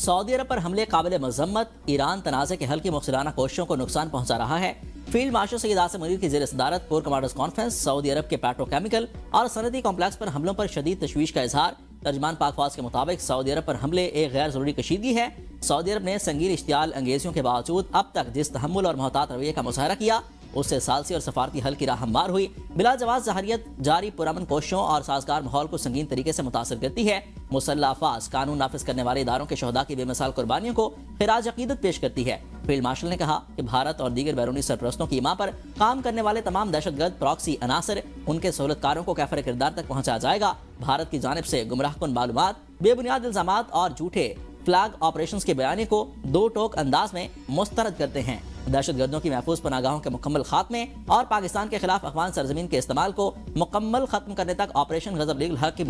Saudi अरब पर हमले काबिल मजम्मत, ईरान तनाज़े के हल की मुखिलाना कोशिशों को नुकसान पहुंचा रहा है। फील्ड मार्शल सईद आसिम मुनीर की ज़ेर सदारत कोर कमांडर्स कॉन्फ्रेंस, सऊदी अरब के पेट्रोकेमिकल और सनदी कॉम्प्लेक्स पर हमलों पर शदीद तशवीश का इजहार। तर्जमान पाक फौज के मुताबिक सऊदी अरब पर हमले एक गैर जरूरी कशीदगी है। सऊदी अरब ने संगीन इश्तियाल अंगेजियों के बावजूद अब तक जिस तहम्मुल और मोहतात रवैये का मुजाहरा किया, उससे सालसी और सफारती हल की राह हमवार हुई। बिला जवाब जहरियत जारी पुरअमन कोशिशों और साजगार माहौल को संगीन तरीके से मुतासर करती है। मुसल्लह अफवाज कानून नाफिज करने वाले इदारों के शहदा की बेमिसाल कुर्बानियों को खिराज अकीदत पेश करती है। फील्ड मार्शल ने कहा कि भारत और दीगर बैरूनी सरपरस्तों की ईमा पर काम करने वाले तमाम दहशतगर्द प्रॉक्सी अनासर उनके सहूलतकारों को कैफर किरदार तक पहुंचाया जाएगा। भारत की जानिब से गुमराहकुन मालूमात, बेबुनियाद इल्जामात और झूठे फ्लैग ऑपरेशंस के बयानी को दो टोक अंदाज में मुस्तरद करते हैं। दहशतगर्दों की महफूज पनागाहों के मुकम्मल खात्मे और पाकिस्तान के खिलाफ अफगान सरजमीन के इस्तेमाल को मुकम्मल खत्म करने तक ऑपरेशन गजब लीग हक की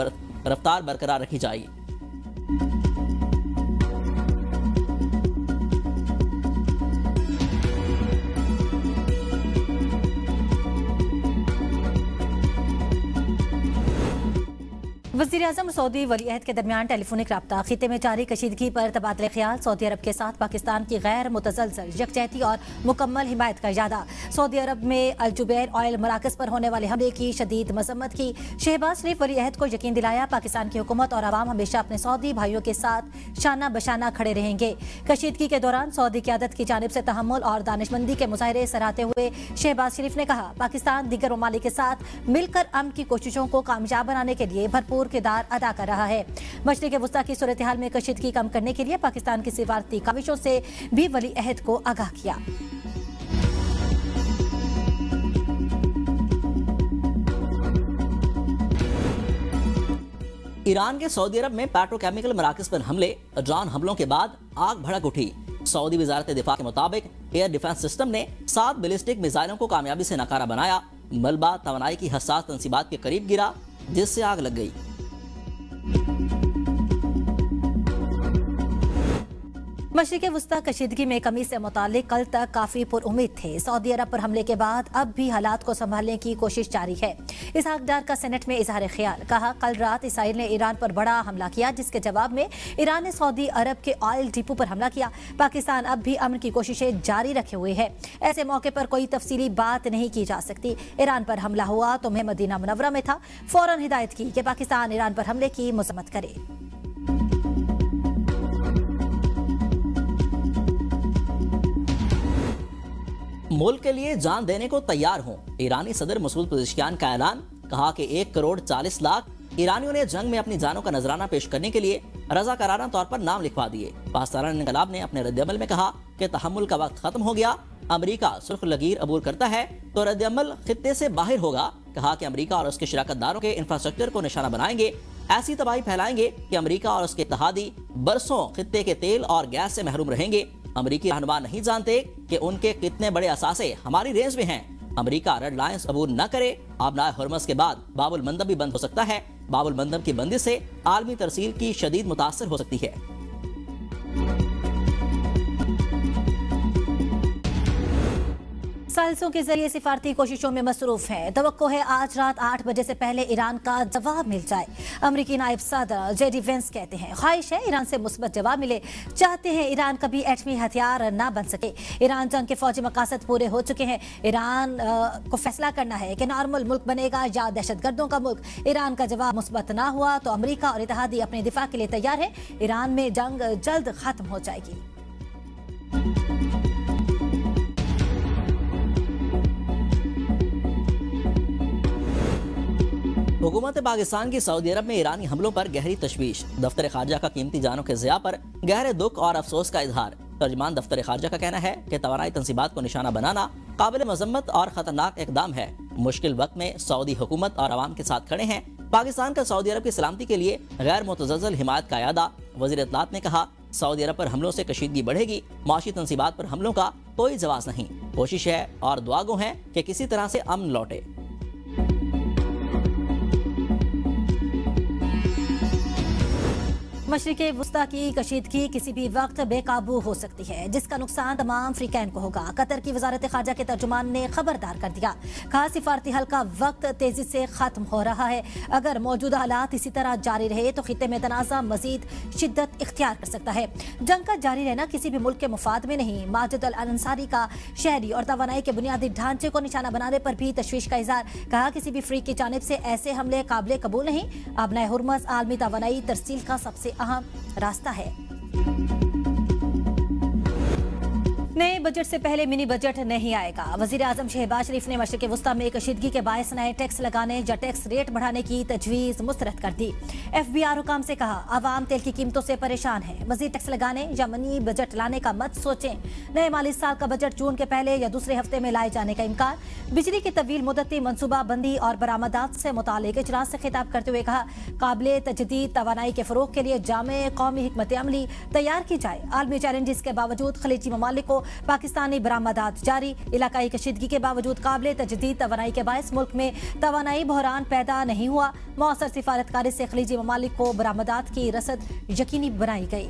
रफ्तार बरकरार रखी जाएगी। वज़ीर-ए-आज़म सऊदी वली-अहद के दरमियान टेलीफोनिक रब्ता, खित्ते में जारी कशीदगी पर तबादले ख्याल, सऊदी अरब के साथ पाकिस्तान की गैर मुतसलसल यकजहती और मुकम्मल हिमायत का इजादा। सऊदी अरब में अल जुबैर ऑयल मराकज़ पर होने वाले हमले की शदीद मजम्मत की। शहबाज शरीफ वली-अहद को यकीन दिलाया, पाकिस्तान की हुकूमत और आवाम हमेशा अपने सऊदी भाइयों के साथ शाना बशाना खड़े रहेंगे। कशीदगी के दौरान सऊदी क़यादत की जानिब से तहम्मुल और दानिशमंदी के मुजाहरे सराहते हुए शहबाज शरीफ ने कहा, पाकिस्तान दीगर ममालिक के साथ मिलकर अमन की कोशिशों को कामयाब बनाने के लिए भरपूर किरदार अदा कर रहा है। मशरिक़ वस्ता की सूरत हाल में कशीदगी कम करने के लिए पाकिस्तान की सिफारती काविशों से भी वली अहद को आगाह किया। ईरान के सऊदी अरब में पेट्रोकेमिकल मराकज़ पर हमले, ड्रोन हमलों के बाद आग भड़क उठी। सऊदी वजारत दिफा के मुताबिक एयर डिफेंस सिस्टम ने 7 बैलिस्टिक मिसाइलों को कामयाबी से नकारा बनाया। मलबा तवानाई की हसास तंसीबात के करीब गिरा, जिससे आग लग गई। मशरिक़ वस्ता कशीदगी में कमी से मुतालिक कल तक काफी पुरउम्मीद थे। सऊदी अरब पर हमले के बाद अब भी हालात को संभालने की कोशिश जारी है। इसहाक डार का सेनेट में इजहार ख्याल, कहा कल रात इसराइल ने ईरान पर बड़ा हमला किया, जिसके जवाब में ईरान ने सऊदी अरब के ऑयल डिपो पर हमला किया। पाकिस्तान अब भी अमन की कोशिशें जारी रखे हुए है। ऐसे मौके पर कोई तफसीली बात नहीं की जा सकती। ईरान पर हमला हुआ तो मैं मदीना मुनव्वरा में था, फौरन हिदायत की कि पाकिस्तान ईरान पर हमले की मजम्मत करे। मुल्क के लिए जान देने को तैयार हूं, ईरानी सदर मसूद पेज़ेश्कियान का ऐलान। कहा कि 1 करोड़ 40 लाख ईरानियों ने जंग में अपनी जानों का नजराना पेश करने के लिए रज़ाकाराना तौर पर नाम लिखवा दिए। पाकिस्तान इनकलाब ने अपने रद्द-ए-अमल में कहा कि तहम्मुल का वक्त खत्म हो गया। अमरीका सुर्ख लकीर अबूर करता है तो रद्द-ए-अमल खित्ते से बाहर होगा। कहा कि अमरीका और उसके शराकतदारों के इंफ्रास्ट्रक्चर को निशाना बनाएंगे, ऐसी तबाही फैलाएंगे कि अमरीका और उसके इत्तेहादी बरसों खित्ते के तेल और गैस से महरूम रहेंगे। अमरीकी रहनुमा नहीं जानते कि उनके कितने बड़े असासे हमारी रेंज में हैं। अमरीका रेड लाइंस अबूर न करे। आबनाए हुर्मस के बाद बाबुल मंदब भी बंद हो सकता है। बाबुल मंदब की बंदी से आलमी तरसील की शदीद मुतासर हो सकती है। सालिसों के जरिए सिफारती कोशिशों में मसरूफ है। तवक्को है आज रात 8 बजे से पहले ईरान का जवाब मिल जाए। अमरीकी नायब सदर जेडी वेंस कहते हैं, ख्वाहिश है ईरान से मुस्बत जवाब मिले। चाहते हैं ईरान कभी एटमी हथियार ना बन सके। ईरान जंग के फौजी मकासद पूरे हो चुके हैं। ईरान को फैसला करना है कि नॉर्मल मुल्क बनेगा या दहशतगर्दों का मुल्क। ईरान का जवाब मुस्बत ना हुआ तो अमरीका और इत्तेहादी अपने दिफा के लिए तैयार है। ईरान में जंग जल्द खत्म हो जाएगी। हुकूमत पाकिस्तान की सऊदी अरब में ईरानी हमलों पर गहरी तशवीश। दफ्तर खारजा का कीमती जानों के ज़िया पर गहरे दुख और अफसोस का इजहार। तर्जमान दफ्तर खारजा का कहना है कि तवानाई तंसीबात को निशाना बनाना काबिल मजम्मत और खतरनाक इकदाम है। मुश्किल वक्त में सऊदी हुकूमत और आवाम के साथ खड़े हैं। पाकिस्तान का सऊदी अरब की सलामती के लिए गैर मुतज़ल्ज़ल हिमायत का यादा। वज़ीर इत्तलात ने कहा, सऊदी अरब पर हमलों से कशीदगी बढ़ेगी। माशी तंसीबात पर हमलों का कोई जवाब नहीं। कोशिश है और दुआगो है कि किसी तरह से अमन लौटे। मशरिक़े वुस्ता की कशीदगी किसी भी वक्त बेकाबू हो सकती है, जिसका नुकसान तमाम अफ्रीकैन को होगा। कतर की वजारत खारजा के तर्जुमान ने खबरदार कर दिया, कहा सिफारती हल का वक्त तेजी से खत्म हो रहा है। अगर मौजूदा हालात इसी तरह जारी रहे तो खित्ते में तनाज़ा मजीद शिद्दत इख्तियार कर सकता है। जंग का जारी रहना किसी भी मुल्क के मुफाद में नहीं। माजिद अल अंसारी का शहरी और तवानाई के बुनियादी ढांचे को निशाना बनाने पर भी तशवीश का इजहार, कहा किसी भी फ्रीक की जानिब से ऐसे हमले काबिल कबूल नहीं। अब नए हुर्मस आलमी तवानाई तरसील का सबसे अहम रास्ता है। नए बजट से पहले मिनी बजट नहीं आएगा। वजीर आजम शहबाज शरीफ ने मशरिक़ वुस्ता में कशीदगी के बायस नए टैक्स लगाने या टैक्स रेट बढ़ाने की तजवीज़ मुस्तरद कर दी। FBR हुकाम से कहा, आवाम तेल की कीमतों से परेशान है, मजीद टैक्स लगाने या मिनी बजट लाने का मत सोचें। नए माली साल का बजट जून के पहले या दूसरे हफ्ते में लाए जाने का इम्कान। बिजली की तवील मुद्दती मनसूबा बंदी और बरामदात से मुतालिक इजलास से खिताब करते हुए कहा, काबिल तजदीद तवानाई के फरोग के लिए जामे कौमी हिकमत अमली तैयार की जाए। आलमी चैलेंजेस के बावजूद खलीजी ममालिक को पाकिस्तानी बरामदात जारी। इलाकाई कशीदगी के बावजूद काबिल तजदीद तवानाई के बायस मुल्क में तवानाई बहरान पैदा नहीं हुआ। मौसर सिफारतकारी से खलीजी ममालिक को बरामदात की रसद यकीनी बनाई गई।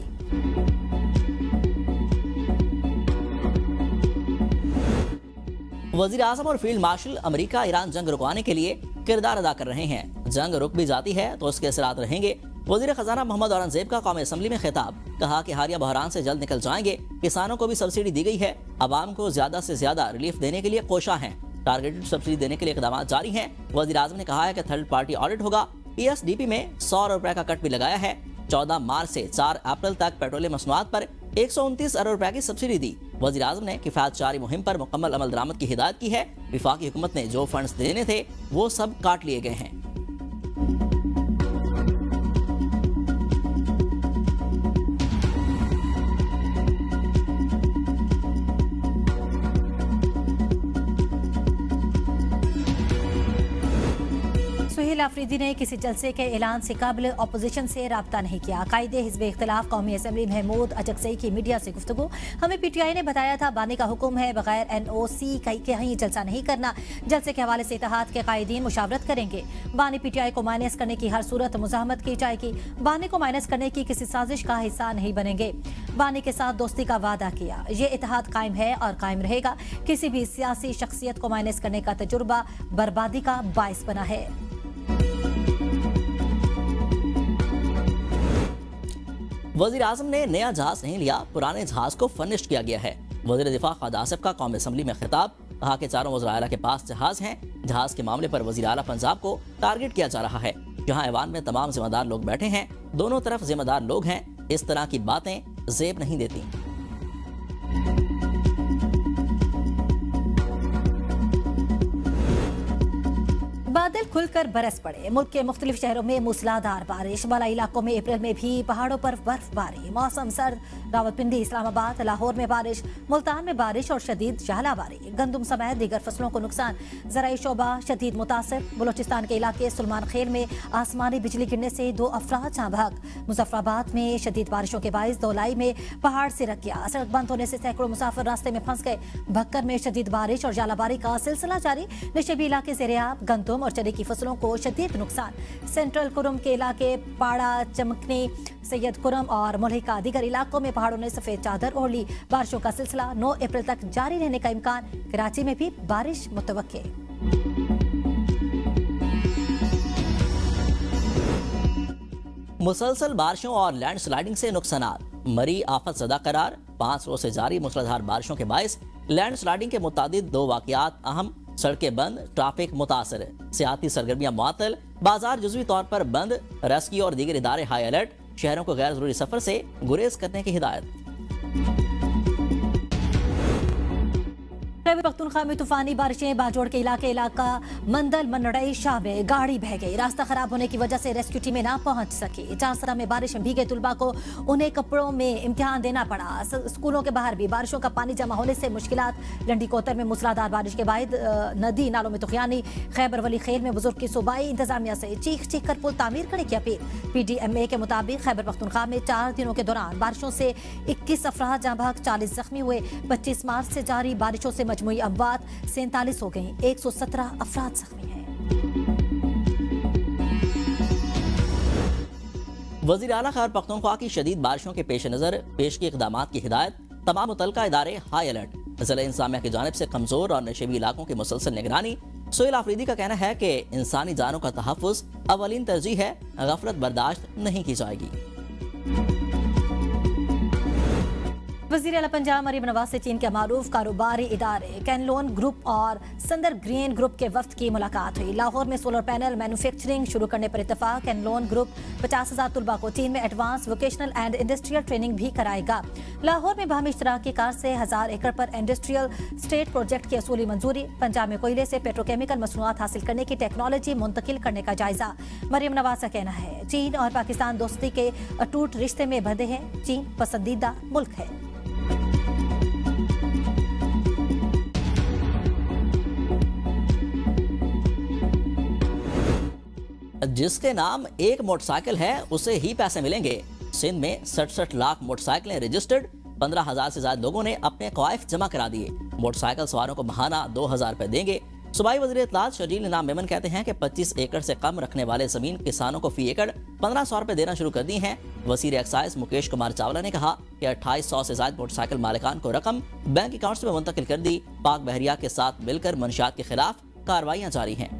वजीर आजम और फील्ड मार्शल अमेरिका ईरान जंग रुकवाने के लिए किरदार अदा कर रहे हैं। जंग रुक भी जाती है तो उसके असरात रहेंगे। वजीर खजाना मोहम्मद औरंगजेब का कौमी असम्बली में खिताब, कहा कि हालिया बहरान से जल्द निकल जाएंगे। किसानों को भी सब्सिडी दी गई है। आवाम को ज्यादा से ज्यादा रिलीफ देने के लिए कोशा है। टारगेटेड सब्सिडी देने के लिए इकदाम जारी हैं। वजीर आजम ने कहा है कि थर्ड पार्टी ऑडिट होगा। PSDP में 100 अरब रुपए का कट भी लगाया है। 14 मार्च से 4 अप्रैल तक पेट्रोलियम मसनूआत पर 129 अरब रुपए की सब्सिडी दी। वजीर आजम ने किफायत जारी मुहिम पर मुकम्मल अमल दरामद की हिदायत की है। विफाकी हुकूमत ने जो फंड्स देने थे वो सब काट लिए गए हैं। सुहेल आफरीदी ने किसी जलसे के ऐलान से कबल अपोजिशन से रब्ता नहीं किया। कायदे हिज़्ब इख्तिलाफ कौमी असम्बली महमूद अजगसई की मीडिया से गुफ्तगू, हमें PTI ने बताया था बानी का हुक्म है बगैर NOC कहीं जलसा नहीं करना। जलसे के हवाले से इत्तेहाद के कायदीन मुशावरत करेंगे। बानी PTI को माइनस करने की हर सूरत मुज़ाहमत की जाएगी। बानी को माइनस करने की किसी साजिश का हिस्सा नहीं बनेंगे। बानी के साथ दोस्ती का वादा किया। ये इत्तेहाद कायम है और कायम रहेगा। किसी भी सियासी शख्सियत को माइनस करने का तजुर्बा बर्बादी का बायस बना है। वजीर आजम ने नया जहाज नहीं लिया, पुराने जहाज को फर्निश्ड किया गया है। वजीर दिफा खाद आसिफ का कौमी असम्बली में खिताब, कहा कि चारों वज़ीर आला के पास जहाज हैं। जहाज के मामले पर वजीर आला पंजाब को टारगेट किया जा रहा है। जहां ऐवान में तमाम जिम्मेदार लोग बैठे हैं, दोनों तरफ जिम्मेदार लोग हैं। इस तरह की बातें जेब नहीं देती। बादल खुलकर बरस पड़े। मुल्क के मुख्तलिफ शहरों में मूसलाधार बारिश। बाला इलाकों में अप्रैल में भी पहाड़ों पर बर्फबारी। मौसम सर्द। रावलपिंडी, इस्लामाबाद, लाहौर में बारिश। मुल्तान में बारिश और शदीद जहलाबारी। गंदम समेत दीगर फसलों को नुकसान। ज़राई शोबा शदीद मुतासर। बलोचिस्तान के इलाके सुलमान खेल में आसमानी बिजली गिरने से 2 अफराद जाँ बहक। मुजफ्फराबाद में शदीद बारिशों के बायस दौलाई में पहाड़ से रख गया। सड़क बंद होने से सैकड़ों मुसाफिर रास्ते में फंस गए। भक्कर में शदीद बारिश और जहलाबारी का सिलसिला जारी। नशेबी इलाके ज़ेरियाब, गंदम और चने की फसलों को शदीद नुकसान। सेंट्रल कुरम के इलाके पाड़ा, चमकनी, सैयद कुरम और मुल्हिका दीगर इलाकों में पहाड़ों ने सफेद चादर ओढ़ ली। बारिशों का सिलसिला 9 अप्रैल तक जारी रहने का इम्कान। कराची में भी बारिश मुतवक्के। मुसलसल बारिशों और लैंडस्लाइडिंग से नुकसानात। मरी आफत ज़दा करार। 5 रोज से जारी मूसलाधार बारिशों के बायस लैंडस्लाइडिंग के मुतादिद 2 वाक़यात अहम। सड़कें बंद, ट्रैफिक मुतासर, सियाती सरगर्मियां मुअत्तल, बाजार जुज़वी तौर पर बंद। रेस्क्यू और दीगर इदारे हाई अलर्ट। शहरों को गैर जरूरी सफर से गुरेज करने की हिदायत। खैबर पख्तूनख्वा में तूफानी बारिशें। बाजोड़ के इलाका मंदल मनड़ई शाह में गाड़ी बह गई। रास्ता खराब होने की वजह से रेस्क्यू टीमें ना पहुंच सकी। चांसरा में बारिश में भीगे तुलबा को उन्हें कपड़ों में इम्तिहान देना पड़ा। स्कूलों के बाहर भी बारिशों का पानी जमा होने से मुश्किलात। लंडी कोतर में मूसलाधार बारिश के बाद नदी नालों में तुखियानी। खैबर वली खेल में बुजुर्ग की सूबाई इंतजामिया से चीख चीख कर पुल तामीर करने की अपील। PDMA के मुताबिक खैबर पख्तूनख्वा में 4 दिनों के दौरान बारिशों से 21 अफराद जाँ बहक, 40 जख्मी हुए। 25 मार्च से जारी बारिशों से मजमूई अमवात 47 हो गई। 117 अफराद जख्मी हैं। वज़ीर आला खैबर पख्तूनख्वा की शदीद बारिशों के पेश नज़र पेश की इक़दामात की हिदायत, तमाम मुतल्लिका इदारे हाई अलर्ट। ज़िला इंतज़ामिया की जानिब से कमज़ोर और नशेबी इलाकों की मुसलसल निगरानी। सोहेल आफरीदी का कहना है कि इंसानी जानों का तहफ़्फ़ुज़ अवलीन तरजीह है, गफलत बर्दाश्त नहीं की जाएगी। वज़ीर आला पंजाब मरीम नवाज से चीन के मारूफ कारोबारी इदारे कैनलोन ग्रुप और संदर ग्रीन ग्रुप के वफ्द की मुलाकात हुई। लाहौर में सोलर पैनल मैन्युफैक्चरिंग शुरू करने पर इत्तफाक। कैनलोन ग्रुप 50,000 तलबा को चीन में advance vocational and industrial training भी कराएगा। लाहौर में बाहमी इश्तराकी कार से 1000 एकड़ पर इंडस्ट्रियल स्टेट प्रोजेक्ट की असूली मंजूरी। पंजाब में कोयले से पेट्रोकेमिकल मसनूआत हासिल करने की टेक्नोलॉजी मुंतकिल करने का जायजा। मरीम नवाज का कहना है चीन और पाकिस्तान दोस्ती के अटूट रिश्ते में बंधे हैं। चीन पसंदीदा मुल्क है। जिसके नाम एक मोटरसाइकिल है उसे ही पैसे मिलेंगे। सिंध में 67 लाख मोटरसाइकिलें रजिस्टर्ड। 15,000 से ज्यादा लोगों ने अपने क़वाइफ जमा करा दिए। मोटरसाइकिल सवारों को महाना 2,000 रुपए देंगे। सूबाई वज़ीर इत्तलात शजील इनाम मेमन कहते हैं कि 25 एकड़ से कम रखने वाले जमीन किसानों को फी एकड़ 1500 रुपए देना शुरू कर दी हैं। वज़ीर एक्साइज मुकेश कुमार चावला ने कहा कि 2800 से ज्यादा मोटरसाइकिल मालिकान को रकम बैंक अकाउंट्स में मुंतकिल कर दी। पाक बहरिया के साथ मिलकर मंशियात के खिलाफ कार्रवाइयां जारी हैं।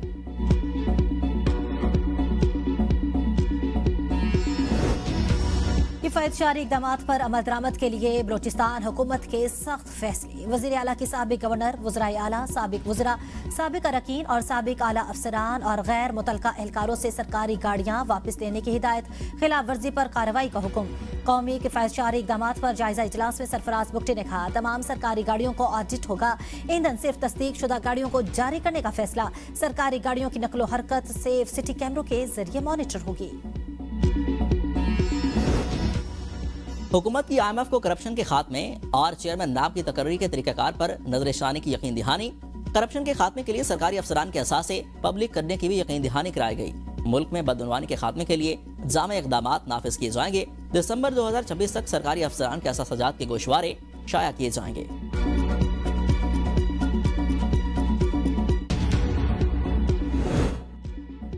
किफ़ायतशारी इक़दामात पर अमल दरामद के लिए बलोचिस्तान हुकूमत के सख्त फैसले। वज़ीर आला की साबिक गवर्नर, वज़राए आला, साबिक वज़रा, साबिक अरकान और साबिक आला अफसरान और गैर मुतल्लका एहलकारों से सरकारी गाड़ियाँ वापस लेने की हिदायत। खिलाफ वर्जी पर कार्रवाई का हुक्म। कौमी किफ़ायतशारी इक़दामात पर जायजा इजलास में सरफराज बुगटी ने कहा तमाम सरकारी गाड़ियों को ऑडिट होगा। ईंधन सिर्फ तस्दीक शुदा गाड़ियों को जारी करने का फैसला। सरकारी गाड़ियों की नकलो हरकत सेफ सिटी कैमरों के जरिए मॉनिटर होगी। हुकूमत की IMF को करप्शन के खात्मे और चेयरमैन नाब की तकर्री के तरीक़ाकार पर नजरसानी की यकीन दहानी। करप्शन के खात्मे के लिए सरकारी अफसरान के असासे पब्लिक करने की भी यकीन दहानी कराई गई। मुल्क में बदनवानी के खात्मे के लिए जामे इक़दामात नाफिज किए जाएंगे। दिसंबर 2026 तक सरकारी अफसरान के असासजात के गोशवारे शाया किए जाएंगे।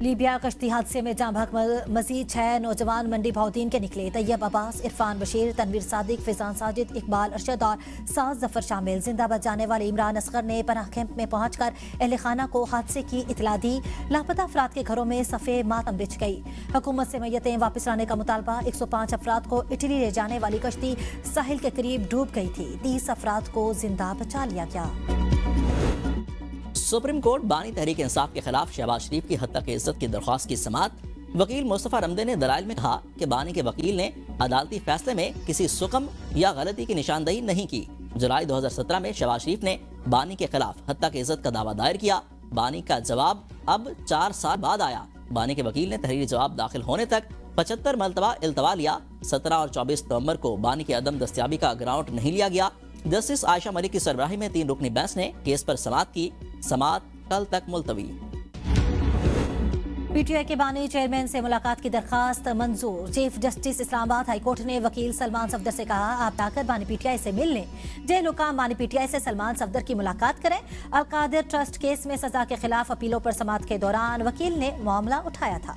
लीबिया कश्ती हादसे में जाँ बहक मजीद 6 नौजवान मंडी भाउद्दीन के निकले। तैयब अब्बास, इरफान बशीर, तनवीर सादिक, फिजान साजिद, इकबाल अरशद और साज जफर शामिल। जिंदा बच जाने वाले इमरान असगर ने पनाह कैंप में पहुंचकर अहले खाना को हादसे की इतला दी। लापता अफराद के घरों में सफ़े मातम बिछ गई। हुकूमत से मैयतें वापस लाने का मुतालबा। 105 अफराद को इटली ले जाने वाली कश्ती साहिल के करीब डूब गई थी। 30 अफराद को जिंदा बचा लिया गया। सुप्रीम कोर्ट बानी तहरीक इंसाफ के खिलाफ शहबाज शरीफ की हत्या की इज्जत की दरख्वास्त की समात। वकील मुस्तफा रमदे ने दलाइल में कहा कि बानी के वकील ने अदालती फैसले में किसी सुकम या गलती की निशानदही नहीं की। जुलाई 2017 में शहबाज शरीफ ने बानी के खिलाफ हत्या की इज्जत का दावा दायर किया। बानी का जवाब अब 4 साल बाद आया। बानी के वकील ने तहरीरी जवाब दाखिल होने तक 75 मरतबा इल्तवा लिया। 17 और 24 नवंबर को बानी की अदम दस्तियाबी का ग्राउंड नहीं लिया गया। जस्टिस आयशा मलिक की सरबराही में 3 रुकनी बेंच ने केस पर समाअत की। समाअत कल तक मुलतवी। PTI के बानी चेयरमैन से मुलाकात की दरखास्त मंजूर। चीफ जस्टिस इस्लामाबाद हाईकोर्ट ने वकील सलमान सफदर से कहा आप ताकत बानी PTI से मिलने। जेल हुकाम बानी PTI से सलमान सफदर की मुलाकात करें। अलकादिर ट्रस्ट केस में सजा के खिलाफ अपीलों पर समाअत के दौरान वकील ने मामला उठाया था।